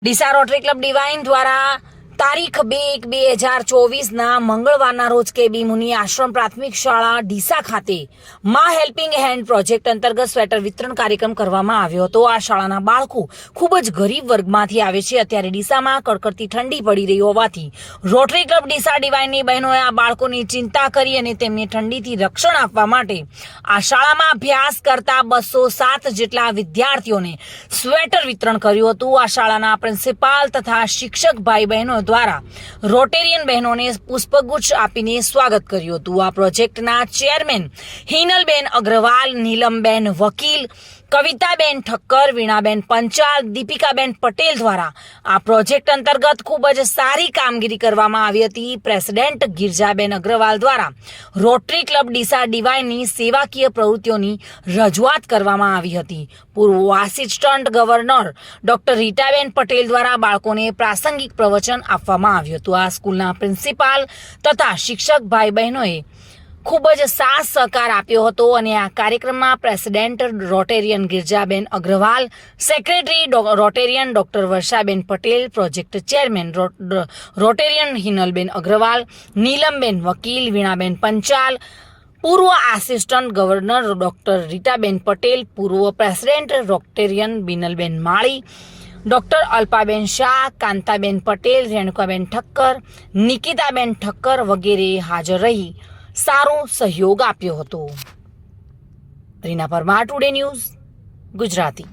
Deesa rotary club divine દ્વારા તારીખ 2/1/2024 મંગળવારના રોજ કેબી મુનિ આશ્રમ પ્રાથમિક શાળા ડીસા ખાતે માં હેલ્પિંગ હેન્ડ પ્રોજેક્ટ અંતર્ગત સ્વેટર વિતરણ કાર્યક્રમ કરવામાં આવ્યો હતો। આ શાળાના બાળકો ખૂબ જ ગરીબ વર્ગમાંથી આવે છે। અત્યારે ડીસામાં કડકડતી ઠંડી પડી રહી હોવાથી રોટરી ક્લબ ડીસા ડિવાઇનની બહેનોએ આ બાળકોની ચિંતા કરી અને તેમને ઠંડીથી રક્ષણ આપવા માટે આ શાળામાં અભ્યાસ કરતા 207 જેટલા વિદ્યાર્થીઓને સ્વેટર વિતરણ કર્યું હતું। આ શાળાના પ્રિન્સિપાલ તથા શિક્ષક ભાઈ બહેનો દ્વારા રોટેરિયન બહેનોને પુષ્પગુચ્છ આપીને સ્વાગત કર્યું હતું। આ પ્રોજેક્ટના ચેરમેન હિનલબેન અગ્રવાલ, નીલમબેન વકીલ, કવિતાબેન ઠક્કર, વીણાબેન પંચાલ, દીપિકાબેન પટેલ દ્વારા આ પ્રોજેક્ટ અંતર્ગત ખૂબ જ સારી કામગીરી કરવામાં આવી હતી। પ્રેસિડેન્ટ ગિરજાબેન અગ્રવાલ દ્વારા રોટરી ક્લબ ડીસા ડિવાઇનની સેવાકીય પ્રવૃત્તિઓની રજૂઆત કરવામાં આવી હતી। પૂર્વ assistant governor doctor Ritaben Patel દ્વારા બાળકોને પ્રાસંગિક પ્રવચન આપવામાં આવ્યું હતું। આ સ્કૂલના પ્રિન્સિપાલ તથા શિક્ષક ભાઈ બહેનોએ ખૂબ જ સાથ સહકાર આપ્યો હતો અને આ કાર્યક્રમમાં president Rotarian Girjaben Agrawal, secretary Rotarian doctor Varshaben Patel, project chairman Rotarian Hinalben Agrawal, Neelamben Vakil, Veenaben Panchal, પૂર્વ assistant governor doctor Ritaben Patel, પૂર્વ president Rotarian Binalben Mali, doctor Alpaben Shah, Kantaben Patel, Renukaben Thakkar, Nikitaben Thakkar વગેરે હાજર રહી સારો સહયોગ આપ્યો હતો। Reena Parmar, today news Gujarati.